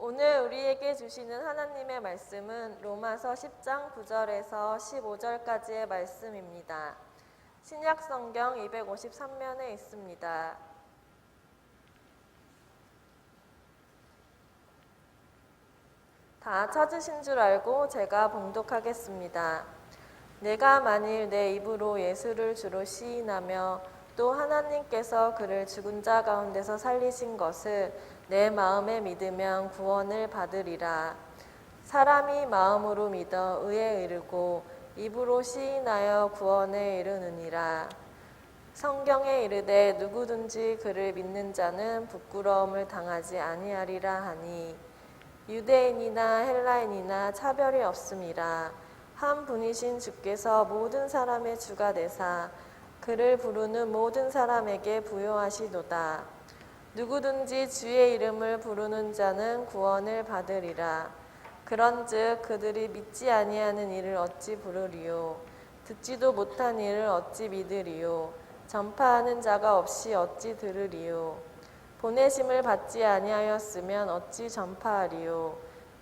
오늘 우리에게 주시는 하나님의 말씀은 로마서 10장 9절에서 15절까지의 말씀입니다. 신약 성경 253면에 있습니다. 다 찾으신 줄 알고 제가 봉독하겠습니다. 내가 만일 내 입으로 예수를 주로 시인하며 또 하나님께서 그를 죽은 자 가운데서 살리신 것을 내 마음에 믿으면 구원을 받으리라. 사람이 마음으로 믿어 의에 이르고 입으로 시인하여 구원에 이르느니라. 성경에 이르되 누구든지 그를 믿는 자는 부끄러움을 당하지 아니하리라 하니 유대인이나 헬라인이나 차별이 없음이라. 한 분이신 주께서 모든 사람의 주가 되사 그를 부르는 모든 사람에게 부요하시도다. 누구든지 주의 이름을 부르는 자는 구원을 받으리라. 그런즉 그들이 믿지 아니하는 이를 어찌 부르리요? 듣지도 못한 이를 어찌 믿으리요? 전파하는 자가 없이 어찌 들으리요? 보내심을 받지 아니하였으면 어찌 전파하리요?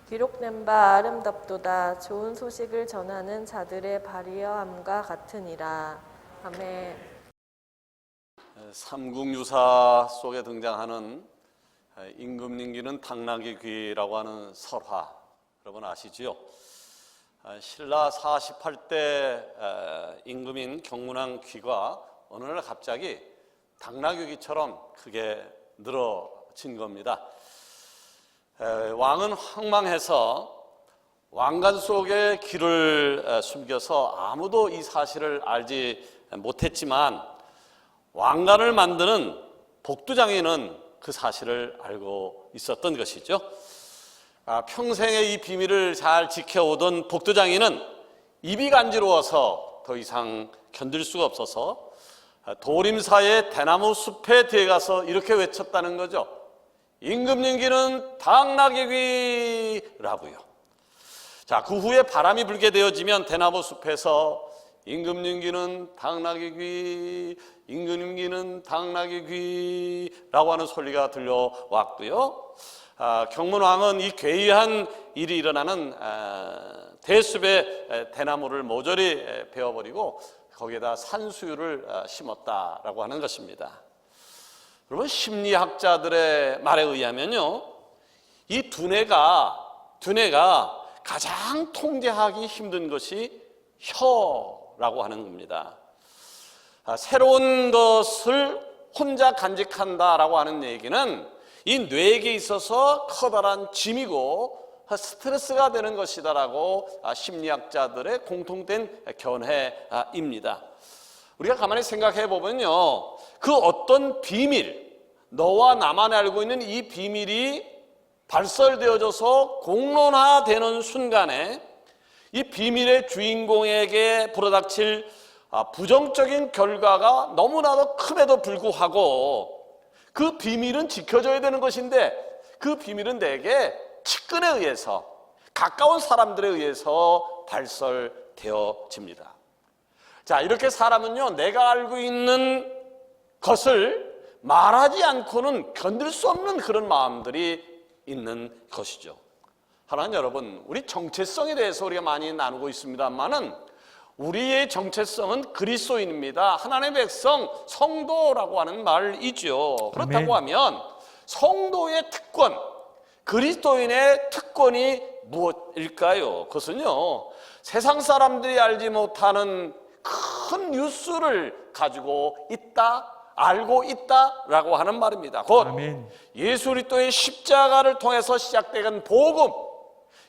기록된 바 아름답도다. 좋은 소식을 전하는 자들의 발이여함과 같으니라. 아멘. 삼국유사 속에 등장하는 임금님기는 당나귀 귀라고 하는 설화, 여러분 아시지요? 신라 48대 임금인 경문왕 귀가 어느 날 갑자기 당나귀 귀처럼 크게 늘어진 겁니다. 왕은 황망해서 왕관 속에 귀를 숨겨서 아무도 이 사실을 알지 못했지만 왕관을 만드는 복두장인은 그 사실을 알고 있었던 것이죠. 평생의 이 비밀을 잘 지켜오던 복두장인은 입이 간지러워서 더 이상 견딜 수가 없어서 도림사의 대나무 숲에 들어가서 이렇게 외쳤다는 거죠. 임금님 귀는 당나귀 귀라고요. 자, 그 후에 바람이 불게 되어지면 대나무 숲에서 임금님 귀는 당나귀 귀, 임금님 귀는 당나귀 귀라고 하는 소리가 들려왔고요. 경문왕은 이 괴이한 일이 일어나는 대숲의 대나무를 모조리 베어버리고 거기에다 산수유를 심었다라고 하는 것입니다. 여러분, 심리학자들의 말에 의하면요, 이 두뇌가 가장 통제하기 힘든 것이 혀라고 하는 겁니다. 새로운 것을 혼자 간직한다라고 하는 얘기는 이 뇌에게 있어서 커다란 짐이고 스트레스가 되는 것이다라고 심리학자들의 공통된 견해입니다. 우리가 가만히 생각해 보면요, 그 어떤 비밀, 너와 나만 알고 있는 이 비밀이 발설되어져서 공론화되는 순간에 이 비밀의 주인공에게 불어닥칠 부정적인 결과가 너무나도 큼에도 불구하고 그 비밀은 지켜져야 되는 것인데 그 비밀은 대개 측근에 의해서, 가까운 사람들에 의해서 발설되어집니다. 자, 이렇게 사람은요, 내가 알고 있는 것을 말하지 않고는 견딜 수 없는 그런 마음들이 있는 것이죠. 하나님 여러분, 우리 정체성에 대해서 우리가 많이 나누고 있습니다만은 우리의 정체성은 그리스도인입니다. 하나님의 백성, 성도라고 하는 말이죠. 그렇다고 하면 성도의 특권, 그리스도인의 특권이 무엇일까요? 그것은요, 세상 사람들이 알지 못하는 큰 뉴스를 가지고 있다, 알고 있다라고 하는 말입니다. 곧 예수 그리스도의 십자가를 통해서 시작된 복음,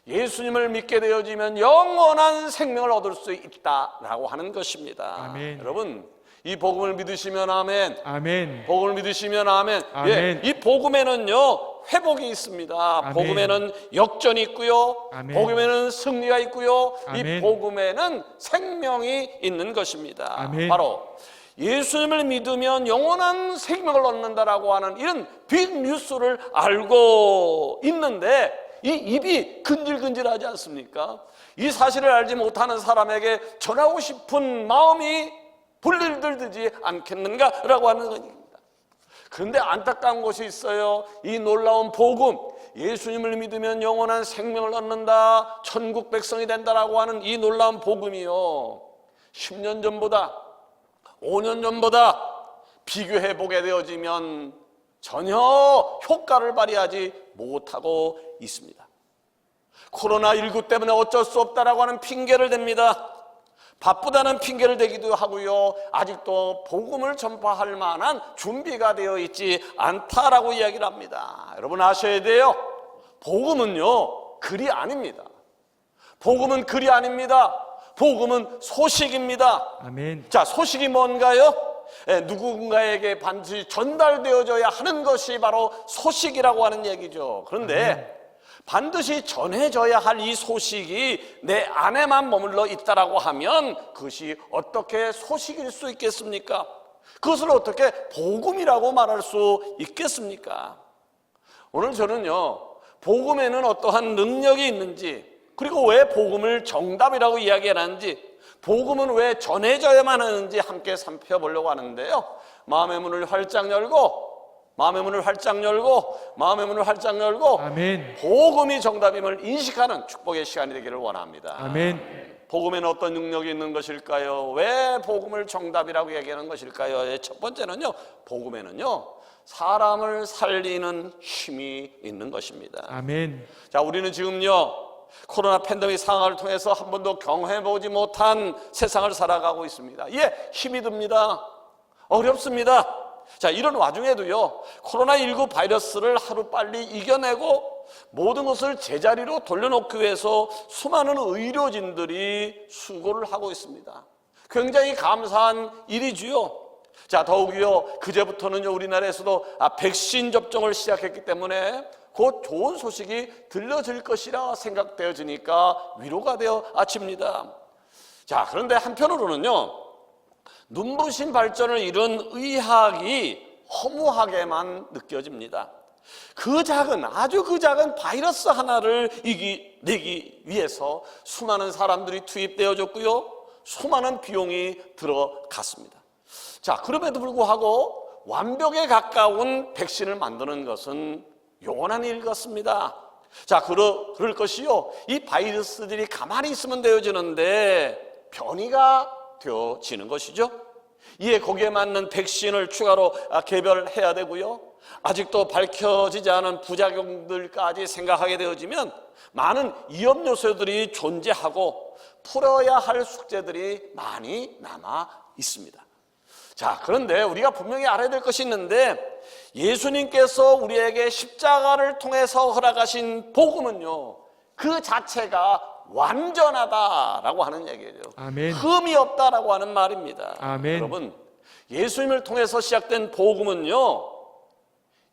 예수님을 믿게 되어지면 영원한 생명을 얻을 수 있다라고 하는 것입니다. 아멘. 여러분, 이 복음을 믿으시면 아멘. 아멘. 복음을 믿으시면 아멘. 아멘. 예, 이 복음에는요, 회복이 있습니다. 아멘. 복음에는 역전이 있고요. 아멘. 복음에는 승리가 있고요. 아멘. 이 복음에는 생명이 있는 것입니다. 아멘. 바로 예수님을 믿으면 영원한 생명을 얻는다라고 하는 이런 빅뉴스를 알고 있는데 이 입이 근질근질하지 않습니까? 이 사실을 알지 못하는 사람에게 전하고 싶은 마음이 불일들지 않겠는가라고 하는 겁니다. 그런데 안타까운 것이 있어요. 이 놀라운 복음, 예수님을 믿으면 영원한 생명을 얻는다, 천국 백성이 된다라고 하는 이 놀라운 복음이요, 10년 전보다 5년 전보다 비교해 보게 되어지면 전혀 효과를 발휘하지 못하고 있습니다. 코로나19 때문에 어쩔 수 없다라고 하는 핑계를 댑니다. 바쁘다는 핑계를 대기도 하고요, 아직도 복음을 전파할 만한 준비가 되어 있지 않다라고 이야기를 합니다. 여러분 아셔야 돼요. 복음은요, 글이 아닙니다. 복음은 글이 아닙니다. 복음은 소식입니다. 아멘. 자, 소식이 뭔가요? 누군가에게 반드시 전달되어져야 하는 것이 바로 소식이라고 하는 얘기죠. 그런데 반드시 전해져야 할 이 소식이 내 안에만 머물러 있다라고 하면 그것이 어떻게 소식일 수 있겠습니까? 그것을 어떻게 복음이라고 말할 수 있겠습니까? 오늘 저는요, 복음에는 어떠한 능력이 있는지, 그리고 왜 복음을 정답이라고 이야기하는지, 복음은 왜 전해져야만 하는지 함께 살펴보려고 하는데요, 마음의 문을 활짝 열고 아멘. 복음이 정답임을 인식하는 축복의 시간이 되기를 원합니다. 아멘. 복음에는 어떤 능력이 있는 것일까요? 왜 복음을 정답이라고 얘기하는 것일까요? 첫 번째는요, 복음에는요, 사람을 살리는 힘이 있는 것입니다. 아멘. 자, 우리는 지금요, 코로나 팬데믹 상황을 통해서 한 번도 경험해보지 못한 세상을 살아가고 있습니다. 힘이 듭니다. 어렵습니다. 자, 이런 와중에도요, 코로나19 바이러스를 하루빨리 이겨내고 모든 것을 제자리로 돌려놓기 위해서 수많은 의료진들이 수고를 하고 있습니다. 굉장히 감사한 일이지요. 자, 더욱이요, 그제부터는요, 우리나라에서도 백신 접종을 시작했기 때문에 곧 좋은 소식이 들려질 것이라 생각되어지니까 위로가 되어 아칩니다. 자, 그런데 한편으로는요, 눈부신 발전을 이룬 의학이 허무하게만 느껴집니다. 아주 그 작은 바이러스 하나를 이겨내기 위해서 수많은 사람들이 투입되어졌고요, 수많은 비용이 들어갔습니다. 자, 그럼에도 불구하고 완벽에 가까운 백신을 만드는 것은 영원한 일 같습니다. 자, 그럴 것이요, 이 바이러스들이 가만히 있으면 되어지는데 변이가 되어지는 것이죠. 이에 거기에 맞는 백신을 추가로 개발해야 되고요, 아직도 밝혀지지 않은 부작용들까지 생각하게 되어지면 많은 위험 요소들이 존재하고 풀어야 할 숙제들이 많이 남아 있습니다. 자, 그런데 우리가 분명히 알아야 될 것이 있는데, 예수님께서 우리에게 십자가를 통해서 허락하신 복음은요, 그 자체가 완전하다라고 하는 얘기예요. 아멘. 흠이 없다라고 하는 말입니다. 아멘. 여러분, 예수님을 통해서 시작된 복음은요,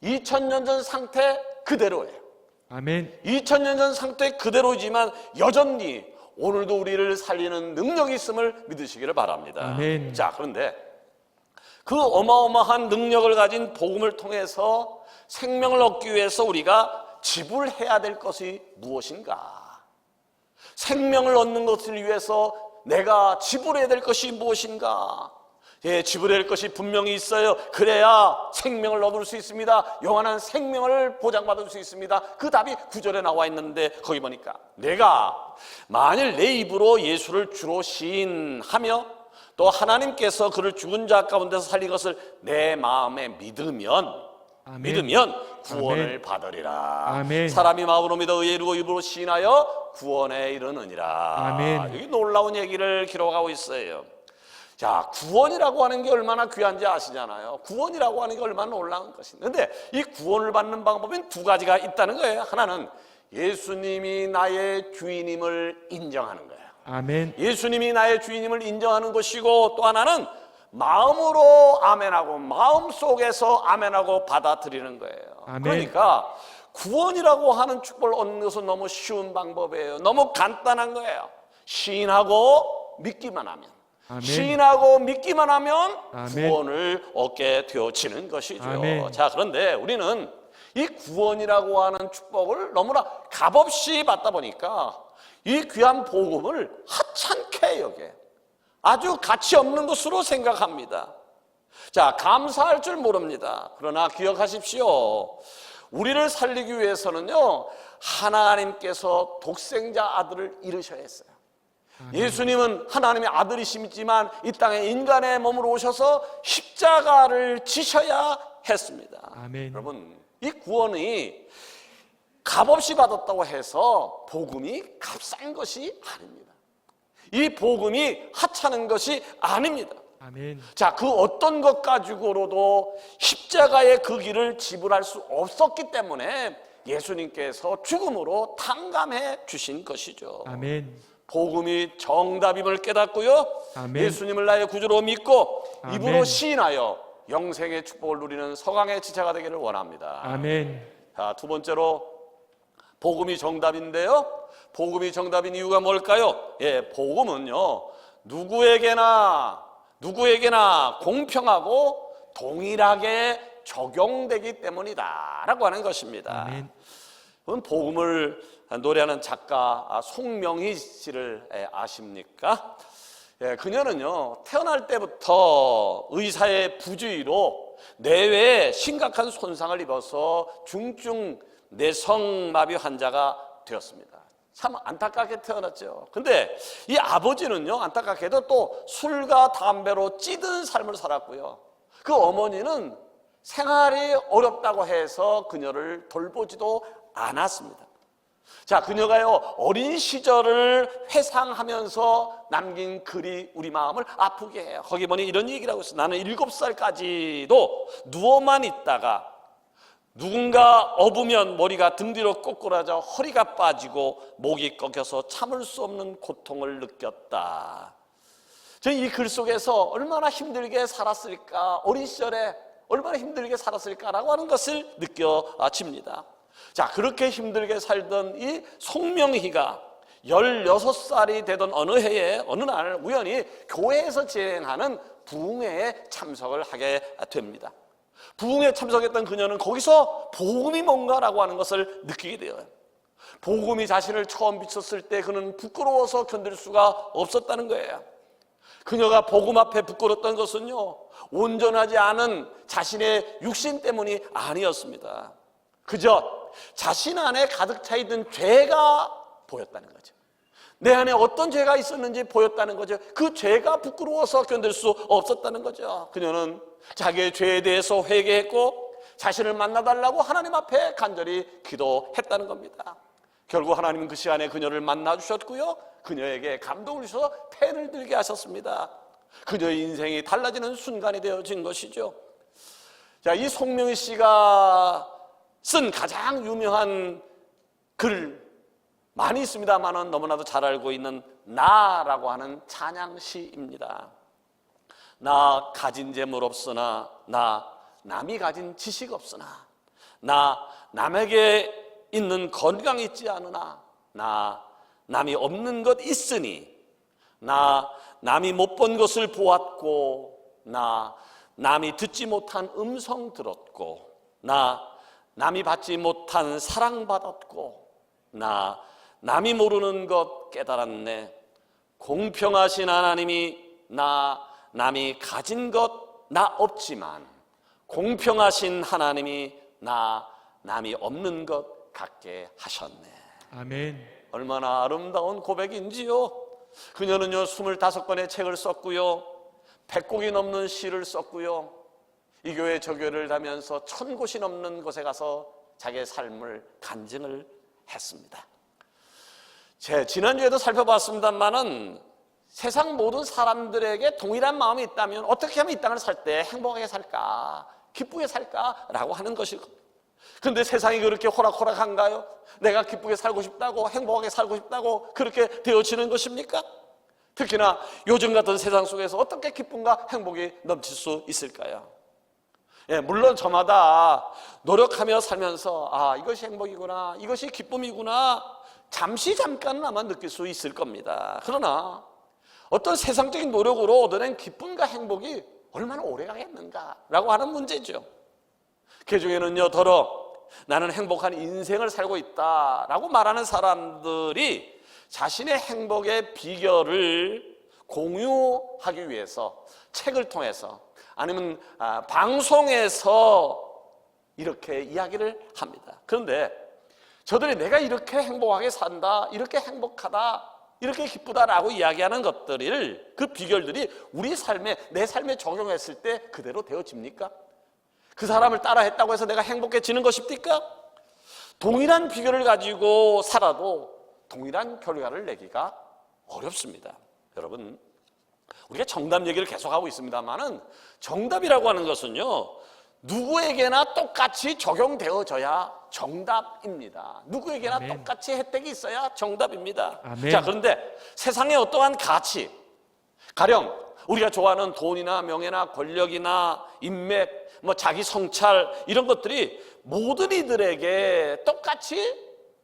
2000년 전 상태 그대로예요. 아멘. 2000년 전 상태 그대로이지만 여전히 오늘도 우리를 살리는 능력이 있음을 믿으시기를 바랍니다. 아멘. 자, 그런데 그 어마어마한 능력을 가진 복음을 통해서 생명을 얻기 위해서 우리가 지불해야 될 것이 무엇인가? 생명을 얻는 것을 위해서 내가 지불해야 될 것이 무엇인가? 지불해야 될 것이 분명히 있어요. 그래야 생명을 얻을 수 있습니다. 영원한 생명을 보장받을 수 있습니다. 그 답이 9절에 나와 있는데, 거기 보니까 내가 만일 내 입으로 예수를 주로 시인하며 또 하나님께서 그를 죽은 자 가운데서 살린 것을 내 마음에 믿으면 구원을 아멘. 받으리라. 아멘. 사람이 마음으로 믿어 의에 이르고 입으로 시인하여 구원에 이르느니라. 아멘. 여기 놀라운 얘기를 기록하고 있어요. 자, 구원이라고 하는 게 얼마나 귀한지 아시잖아요. 구원이라고 하는 게 얼마나 놀라운 것인데, 근데 이 구원을 받는 방법은 두 가지가 있다는 거예요. 하나는 예수님이 나의 주인임을 인정하는 거예요. 아멘. 예수님이 나의 주인임을 인정하는 것이고, 또 하나는 마음으로 아멘하고 마음속에서 아멘하고 받아들이는 거예요. 아멘. 그러니까 구원이라고 하는 축복을 얻는 것은 너무 쉬운 방법이에요. 너무 간단한 거예요. 시인하고 믿기만 하면, 아멘. 시인하고 믿기만 하면 아멘. 구원을 얻게 되어지는 것이죠. 아멘. 자, 그런데 우리는 이 구원이라고 하는 축복을 너무나 값없이 받다 보니까 이 귀한 복음을 하찮게 여겨요. 아주 가치 없는 것으로 생각합니다. 자, 감사할 줄 모릅니다. 그러나 기억하십시오. 우리를 살리기 위해서는요, 하나님께서 독생자 아들을 잃으셔야 했어요. 예수님은 하나님의 아들이시지만 이 땅에 인간의 몸으로 오셔서 십자가를 지셔야 했습니다. 아멘. 여러분, 이 구원이 값없이 받았다고 해서 복음이 값싼 것이 아닙니다. 이 복음이 하찮은 것이 아닙니다. 아멘. 자, 그 어떤 것 가지고로도 십자가의 그 길을 지불할 수 없었기 때문에 예수님께서 죽음으로 탕감해 주신 것이죠. 아멘. 복음이 정답임을 깨닫고요, 아멘. 예수님을 나의 구주로 믿고 아멘. 입으로 시인하여 영생의 축복을 누리는 서강의 지체가 되기를 원합니다. 아멘. 자, 두 번째로 복음이 정답인데요, 복음이 정답인 이유가 뭘까요? 예, 복음은요, 누구에게나 공평하고 동일하게 적용되기 때문이다라고 하는 것입니다. 아멘. 복음을 노래하는 작가 송명희 씨를 아십니까? 예, 그녀는요, 태어날 때부터 의사의 부주의로 뇌에 심각한 손상을 입어서 중증 내성마비 환자가 되었습니다. 참 안타깝게 태어났죠. 근데 이 아버지는요, 안타깝게도 또 술과 담배로 찌든 삶을 살았고요, 그 어머니는 생활이 어렵다고 해서 그녀를 돌보지도 않았습니다. 자, 그녀가요, 어린 시절을 회상하면서 남긴 글이 우리 마음을 아프게 해요. 거기 보니 이런 얘기를 하고 있어요. 나는 7살까지도 누워만 있다가 누군가 업으면 머리가 등 뒤로 꼬꾸라져 허리가 빠지고 목이 꺾여서 참을 수 없는 고통을 느꼈다. 저는 이 글 속에서 얼마나 힘들게 살았을까, 어린 시절에 얼마나 힘들게 살았을까라고 하는 것을 느껴집니다. 자, 그렇게 힘들게 살던 이 송명희가 16살이 되던 어느 해에 어느 날 우연히 교회에서 진행하는 부흥회에 참석을 하게 됩니다. 부흥회에 참석했던 그녀는 거기서 복음이 뭔가라고 하는 것을 느끼게 돼요. 복음이 자신을 처음 비쳤을 때 그는 부끄러워서 견딜 수가 없었다는 거예요. 그녀가 복음 앞에 부끄러웠던 것은요, 온전하지 않은 자신의 육신 때문이 아니었습니다. 그저 자신 안에 가득 차 있는 죄가 보였다는 거죠. 내 안에 어떤 죄가 있었는지 보였다는 거죠. 그 죄가 부끄러워서 견딜 수 없었다는 거죠. 그녀는 자기의 죄에 대해서 회개했고 자신을 만나달라고 하나님 앞에 간절히 기도했다는 겁니다. 결국 하나님은 그 시간에 그녀를 만나주셨고요, 그녀에게 감동을 주셔서 펜을 들게 하셨습니다. 그녀의 인생이 달라지는 순간이 되어진 것이죠. 자, 이 송명희 씨가 쓴 가장 유명한 글 많이 있습니다만은 너무나도 잘 알고 있는 나라고 하는 찬양시입니다. 나 가진 재물 없으나, 나 남이 가진 지식 없으나, 나 남에게 있는 건강 있지 않으나, 나 남이 없는 것 있으니, 나 남이 못 본 것을 보았고, 나 남이 듣지 못한 음성 들었고, 나 남이 받지 못한 사랑받았고, 나 남이 모르는 것 깨달았네. 공평하신 하나님이 남이 가진 것 나 없지만 공평하신 하나님이 남이 없는 것 갖게 하셨네. 아멘. 얼마나 아름다운 고백인지요. 그녀는요, 25권의 책을 썼고요, 100곡이 넘는 시를 썼고요, 이 교회 저 교회를 다니면서 1000곳이 넘는 곳에 가서 자기의 삶을 간증을 했습니다. 지난주에도 살펴봤습니다만은 세상 모든 사람들에게 동일한 마음이 있다면 어떻게 하면 이 땅을 살 때 행복하게 살까, 기쁘게 살까라고 하는 것이고, 그런데 세상이 그렇게 호락호락한가요? 내가 기쁘게 살고 싶다고, 행복하게 살고 싶다고 그렇게 되어지는 것입니까? 특히나 요즘 같은 세상 속에서 어떻게 기쁨과 행복이 넘칠 수 있을까요? 예, 물론 저마다 노력하며 살면서 이것이 행복이구나, 이것이 기쁨이구나, 잠깐은 아마 느낄 수 있을 겁니다. 그러나 어떤 세상적인 노력으로 얻어낸 기쁨과 행복이 얼마나 오래 가겠는가라고 하는 문제죠. 그 중에는요, 더러 나는 행복한 인생을 살고 있다라고 말하는 사람들이 자신의 행복의 비결을 공유하기 위해서 책을 통해서 아니면 방송에서 이렇게 이야기를 합니다. 그런데 저들이 내가 이렇게 행복하게 산다, 이렇게 행복하다, 이렇게 기쁘다라고 이야기하는 것들을, 그 비결들이 우리 삶에, 내 삶에 적용했을 때 그대로 되어집니까? 그 사람을 따라 했다고 해서 내가 행복해지는 것입니까? 동일한 비결을 가지고 살아도 동일한 결과를 내기가 어렵습니다. 여러분, 우리가 정답 얘기를 계속하고 있습니다만은 정답이라고 하는 것은요, 누구에게나 똑같이 적용되어져야 정답입니다. 누구에게나 아멘. 똑같이 혜택이 있어야 정답입니다. 아멘. 자, 그런데 세상의 어떠한 가치, 가령 우리가 좋아하는 돈이나 명예나 권력이나 인맥, 자기 성찰, 이런 것들이 모든 이들에게 똑같이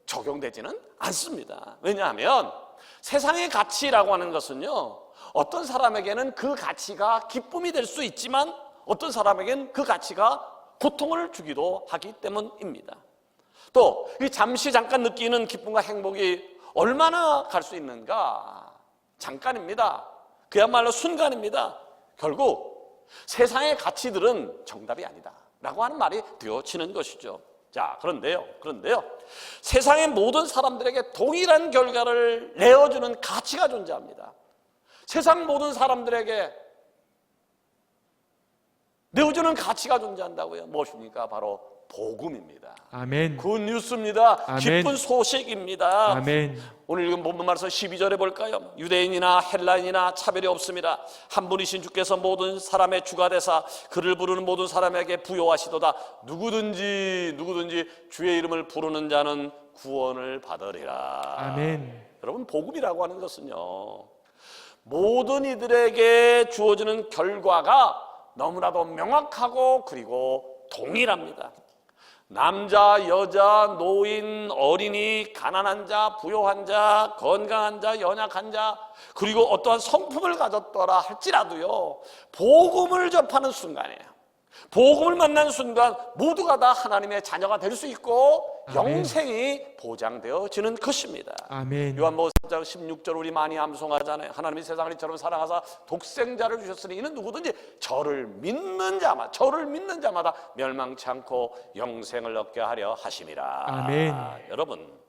적용되지는 않습니다. 왜냐하면 세상의 가치라고 하는 것은요, 어떤 사람에게는 그 가치가 기쁨이 될 수 있지만 어떤 사람에게는 그 가치가 고통을 주기도 하기 때문입니다. 또 이 잠깐 느끼는 기쁨과 행복이 얼마나 갈 수 있는가? 잠깐입니다. 그야말로 순간입니다. 결국 세상의 가치들은 정답이 아니다 라고 하는 말이 되어지는 것이죠. 자, 그런데요, 세상의 모든 사람들에게 동일한 결과를 내어주는 가치가 존재합니다. 세상 모든 사람들에게 내어주는 가치가 존재한다고요. 무엇입니까? 바로 복음입니다. 아멘. 굿뉴스입니다. 아멘. 기쁜 소식입니다. 아멘. 오늘 읽은 본문 말씀 12절에 볼까요? 유대인이나 헬라인이나 차별이 없습니다. 한 분이신 주께서 모든 사람의 주가 되사 그를 부르는 모든 사람에게 부요하시도다. 누구든지 주의 이름을 부르는 자는 구원을 받으리라. 아멘. 여러분, 복음이라고 하는 것은요, 모든 이들에게 주어지는 결과가 너무나도 명확하고 그리고 동일합니다. 남자, 여자, 노인, 어린이, 가난한 자, 부요한 자, 건강한 자, 연약한 자, 그리고 어떠한 성품을 가졌더라 할지라도요, 복음을 접하는 순간이에요. 복음을 만난 순간 모두가 다 하나님의 자녀가 될 수 있고 아멘. 영생이 보장되어지는 것입니다. 아멘. 요한복음 3장 16절 우리 많이 암송하잖아요. 하나님이 세상을 이처럼 사랑하사 독생자를 주셨으니 이는 누구든지 저를 믿는 자마다 멸망치 않고 영생을 얻게 하려 하심이라. 아멘. 여러분,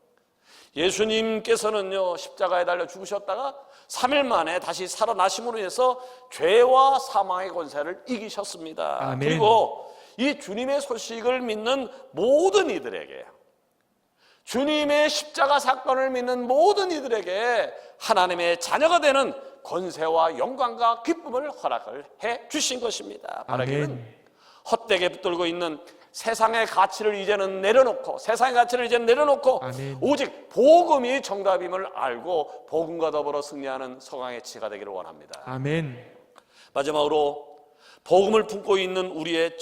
예수님께서는요, 십자가에 달려 죽으셨다가 3일 만에 다시 살아나심으로 인해서 죄와 사망의 권세를 이기셨습니다. 아멘. 그리고 이 주님의 소식을 믿는 모든 이들에게, 주님의 십자가 사건을 믿는 모든 이들에게 하나님의 자녀가 되는 권세와 영광과 기쁨을 허락을 해 주신 것입니다. 바라기는 아멘. 헛되게 붙들고 있는 세상의 가치를 이제는 내려놓고 아멘. 오직 복음이 정답임을 알고 복음과 더불어 승리하는 서강의 치가 되기를 원합니다. 아멘. 마지막으로 복음을 품고 있는 우리의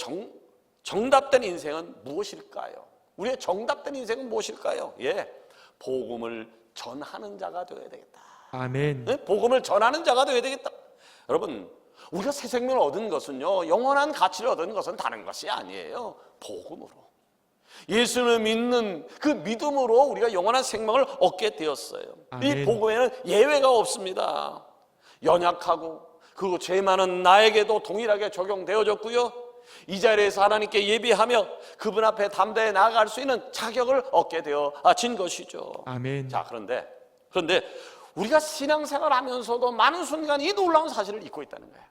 정답된 인생은 무엇일까요? 우리의 정답된 인생은 무엇일까요? 예, 복음을 전하는 자가 되어야 되겠다. 아멘. 네? 복음을 전하는 자가 되어야 되겠다. 여러분, 우리가 새 생명을 얻은 것은요, 영원한 가치를 얻은 것은 다른 것이 아니에요. 복음으로, 예수를 믿는 그 믿음으로 우리가 영원한 생명을 얻게 되었어요. 아멘. 이 복음에는 예외가 없습니다. 연약하고 그리고 죄 많은 나에게도 동일하게 적용되어졌고요, 이 자리에서 하나님께 예비하며 그분 앞에 담대히 나아갈 수 있는 자격을 얻게 되어진 것이죠. 아멘. 자, 그런데 우리가 신앙생활 하면서도 많은 순간 이 놀라운 사실을 잊고 있다는 거예요.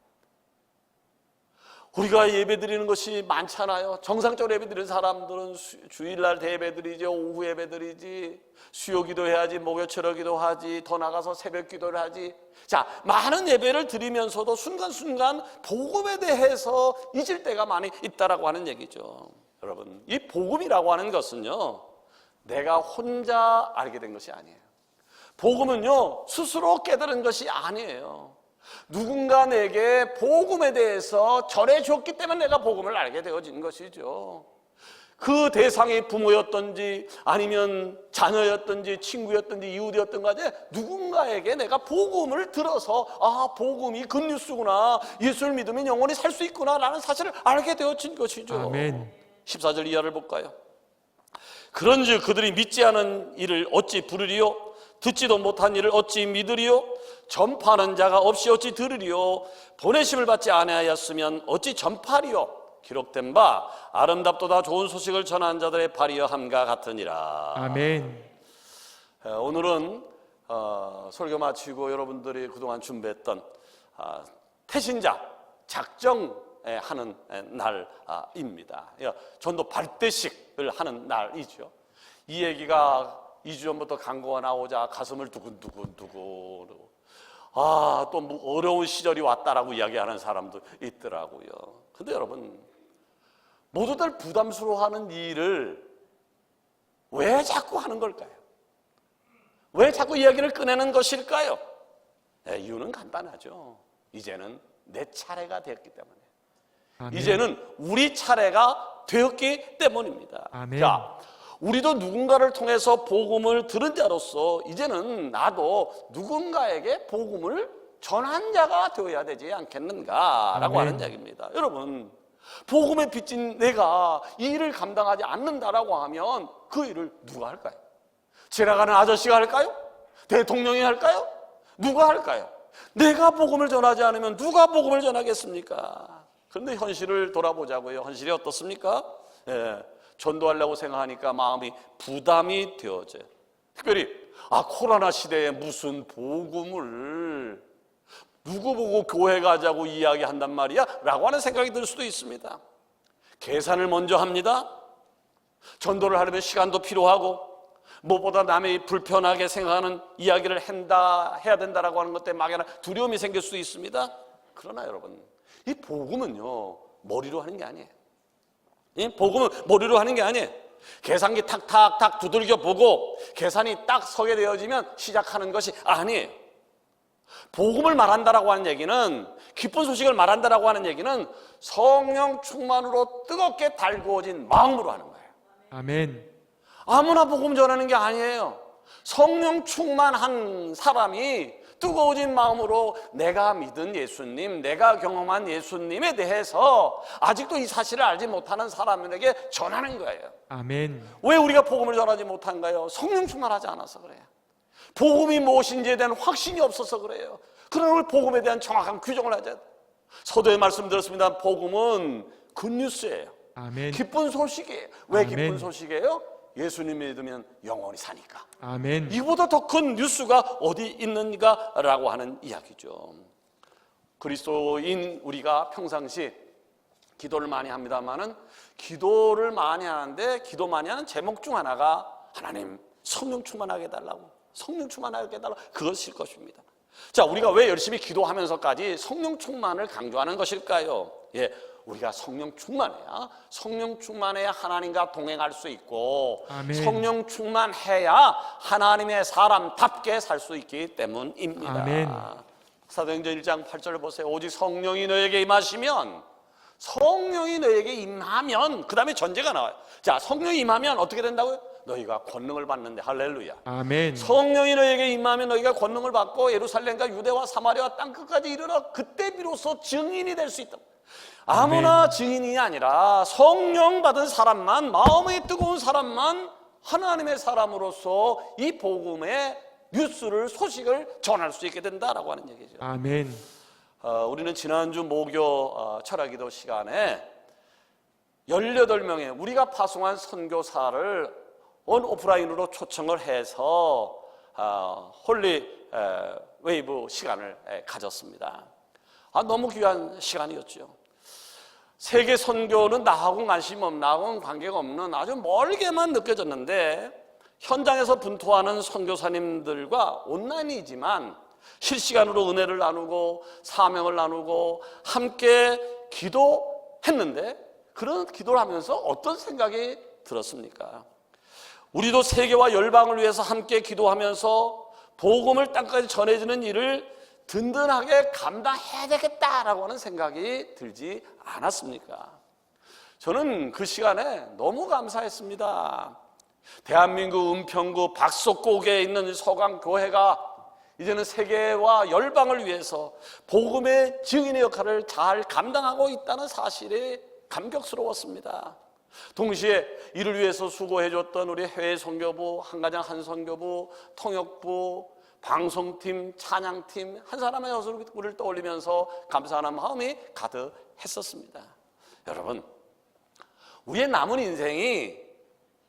우리가 예배드리는 것이 많잖아요. 정상적으로 예배드리는 사람들은 주일날 대예배드리지, 오후 예배드리지, 수요기도 해야지, 목요철기도 하지, 더 나가서 새벽기도를 하지. 자, 많은 예배를 드리면서도 순간순간 복음에 대해서 잊을 때가 많이 있다라고 하는 얘기죠. 여러분, 이 복음이라고 하는 것은요, 내가 혼자 알게 된 것이 아니에요. 복음은요, 스스로 깨달은 것이 아니에요. 누군가 내게 복음에 대해서 전해줬기 때문에 내가 복음을 알게 되어진 것이죠. 그 대상이 부모였든지 아니면 자녀였든지 친구였든지 이웃이었던 간에 누군가에게 내가 복음을 들어서 복음이 굿뉴스구나, 예수를 믿으면 영원히 살 수 있구나 라는 사실을 알게 되어진 것이죠. 아멘. 14절 이하를 볼까요? 그런즉 그들이 믿지 않은 일을 어찌 부르리요? 듣지도 못한 일을 어찌 믿으리요? 전파하는 자가 없이 어찌 들으리요? 보내심을 받지 아니하였으면 어찌 전파리요? 기록된 바 아름답도다 좋은 소식을 전한 자들의 발이여함과 같으니라. 아멘. 오늘은 설교 마치고 여러분들이 그동안 준비했던 태신자 작정하는 날입니다. 전도 발대식을 하는 날이죠. 이 얘기가 2주 전부터 광고가 나오자 가슴을 두근두근 또 뭐 어려운 시절이 왔다라고 이야기하는 사람도 있더라고요. 근데 여러분, 모두들 부담스러워하는 일을 왜 자꾸 하는 걸까요? 왜 자꾸 이야기를 꺼내는 것일까요? 이유는 간단하죠. 이제는 내 차례가 되었기 때문에. 아멘. 이제는 우리 차례가 되었기 때문입니다. 아멘. 자, 우리도 누군가를 통해서 복음을 들은 자로서 이제는 나도 누군가에게 복음을 전한 자가 되어야 되지 않겠는가라고 아멘. 하는 이야기입니다. 여러분, 복음에 빚진 내가 이 일을 감당하지 않는다라고 하면 그 일을 누가 할까요? 지나가는 아저씨가 할까요? 대통령이 할까요? 누가 할까요? 내가 복음을 전하지 않으면 누가 복음을 전하겠습니까? 그런데 현실을 돌아보자고요. 현실이 어떻습니까? 전도하려고 생각하니까 마음이 부담이 되어져요. 특별히 코로나 시대에 무슨 복음을 누구 보고 교회 가자고 이야기한단 말이야? 라고 하는 생각이 들 수도 있습니다. 계산을 먼저 합니다. 전도를 하려면 시간도 필요하고 무엇보다 남이 불편하게 생각하는 이야기를 해야 된다라고 하는 것 때문에 막연한 두려움이 생길 수도 있습니다. 그러나 여러분, 이 복음은요 머리로 하는 게 아니에요. 이 복음은 머리로 하는 게 아니에요. 계산기 탁탁탁 두들겨 보고 계산이 딱 서게 되어지면 시작하는 것이 아니에요. 복음을 말한다라고 하는 얘기는, 기쁜 소식을 말한다라고 하는 얘기는 성령 충만으로 뜨겁게 달구어진 마음으로 하는 거예요. 아멘. 아무나 복음 전하는 게 아니에요. 성령 충만한 사람이 뜨거워진 마음으로 내가 믿은 예수님, 내가 경험한 예수님에 대해서 아직도 이 사실을 알지 못하는 사람에게 전하는 거예요. 아멘. 왜 우리가 복음을 전하지 못한가요? 성령 충만하지 않아서 그래요. 복음이 무엇인지에 대한 확신이 없어서 그래요. 그러나 우리 복음에 대한 정확한 규정을 하자. 서두에 말씀드렸습니다. 복음은 굿뉴스예요. 아멘. 기쁜 소식이에요. 왜 아멘. 기쁜 소식이에요? 예수님 믿으면 영원히 사니까. 아멘. 이보다 더 큰 뉴스가 어디 있는가라고 하는 이야기죠. 그리스도인 우리가 평상시 기도를 많이 합니다만은, 기도를 많이 하는데 기도 많이 하는 제목 중 하나가 하나님 성령 충만하게 해달라고, 성령 충만하게 해달라고, 그것일 것입니다. 자, 우리가 왜 열심히 기도하면서까지 성령 충만을 강조하는 것일까요? 우리가 성령 충만해야 하나님과 동행할 수 있고, 아멘. 성령 충만해야 하나님의 사람답게 살 수 있기 때문입니다. 아멘. 사도행전 1장 8절을 보세요. 오직 성령이 너에게 임하시면, 성령이 너에게 임하면, 그 다음에 전제가 나와요. 자, 성령이 임하면 어떻게 된다고요? 너희가 권능을 받는데. 할렐루야. 아멘. 성령이 너에게 임하면 너희가 권능을 받고 예루살렘과 유대와 사마리아 땅끝까지 이르러 그때 비로소 증인이 될 수 있다. 아무나 증인이 아니라 성령 받은 사람만, 마음이 뜨거운 사람만 하나님의 사람으로서 이 복음의 뉴스를, 소식을 전할 수 있게 된다라고 하는 얘기죠. 아멘. 우리는 지난주 목요 철학기도 시간에 18명의 우리가 파송한 선교사를 오프라인으로 초청을 해서 홀리 웨이브 시간을 가졌습니다. 너무 귀한 시간이었죠. 세계 선교는 나하고는 관심 없는, 나하고는 관계가 없는 아주 멀게만 느껴졌는데, 현장에서 분투하는 선교사님들과 온라인이지만 실시간으로 은혜를 나누고 사명을 나누고 함께 기도했는데, 그런 기도를 하면서 어떤 생각이 들었습니까? 우리도 세계와 열방을 위해서 함께 기도하면서 복음을 땅까지 전해지는 일을 든든하게 감당해야 되겠다라고 하는 생각이 들지 않았습니까? 저는 그 시간에 너무 감사했습니다. 대한민국 은평구 박석곡에 있는 서강교회가 이제는 세계와 열방을 위해서 복음의 증인의 역할을 잘 감당하고 있다는 사실에 감격스러웠습니다. 동시에 이를 위해서 수고해줬던 우리 해외 선교부, 한가장 한선교부, 통역부, 방송팀, 찬양팀 한 사람의 얼굴을 떠올리면서 감사하는 마음이 가득했었습니다. 여러분, 우리의 남은 인생이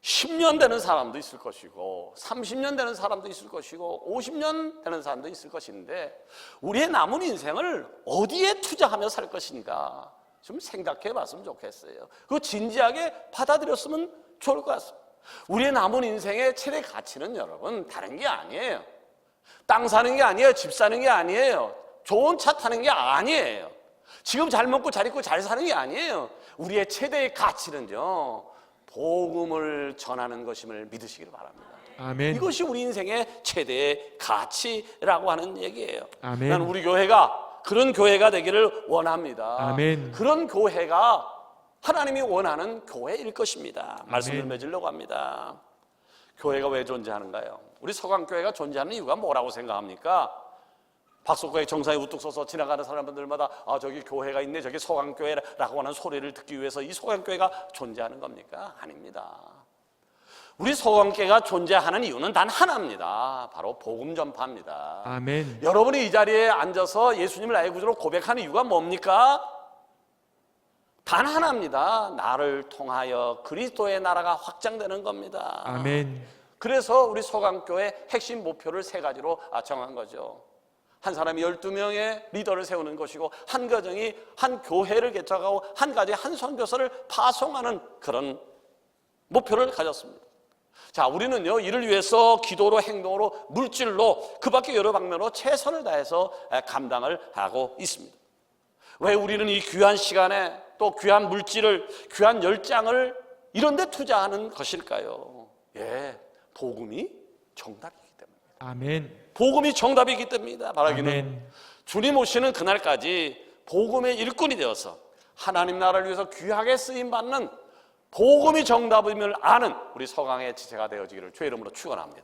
10년 되는 사람도 있을 것이고 30년 되는 사람도 있을 것이고 50년 되는 사람도 있을 것인데 우리의 남은 인생을 어디에 투자하며 살 것인가 좀 생각해 봤으면 좋겠어요. 그거 진지하게 받아들였으면 좋을 것 같습니다. 우리의 남은 인생의 최대 가치는 여러분 다른 게 아니에요. 땅 사는 게 아니에요. 집 사는 게 아니에요. 좋은 차 타는 게 아니에요. 지금 잘 먹고 잘 입고 잘 사는 게 아니에요. 우리의 최대의 가치는요, 복음을 전하는 것임을 믿으시기를 바랍니다. 아멘. 이것이 우리 인생의 최대의 가치라고 하는 얘기예요. 아멘. 나는 우리 교회가 그런 교회가 되기를 원합니다. 아멘. 그런 교회가 하나님이 원하는 교회일 것입니다. 말씀을 아멘. 맺으려고 합니다. 교회가 왜 존재하는가요? 우리 서강교회가 존재하는 이유가 뭐라고 생각합니까? 박석과의 정상에 우뚝 서서 지나가는 사람들마다 저기 교회가 있네, 저기 서강교회라고 하는 소리를 듣기 위해서 이 서강교회가 존재하는 겁니까? 아닙니다. 우리 서강교회가 존재하는 이유는 단 하나입니다. 바로 복음 전파입니다. 아멘. 여러분이 이 자리에 앉아서 예수님을 나의 구주로 고백하는 이유가 뭡니까? 단 하나입니다. 나를 통하여 그리스도의 나라가 확장되는 겁니다. 아멘. 그래서 우리 서강교회 핵심 목표를 세 가지로 정한 거죠. 한 사람이 12명의 리더를 세우는 것이고 한 가정이 한 교회를 개척하고 한 가지 한 선교사를 파송하는 그런 목표를 가졌습니다. 자, 우리는요 이를 위해서 기도로 행동으로 물질로 그 밖에 여러 방면으로 최선을 다해서 감당을 하고 있습니다. 왜 우리는 이 귀한 시간에 또 귀한 물질을 귀한 열장을 이런 데 투자하는 것일까요? 예, 복음이 정답이기 때문입니다. 아멘. 복음이 정답이기 때문입니다. 말하기는 아멘. 주님 오시는 그날까지 복음의 일꾼이 되어서 하나님 나라를 위해서 귀하게 쓰임받는 복음이 정답임을 아는 우리 서강의 지체가 되어지기를 주의 이름으로 축원합니다.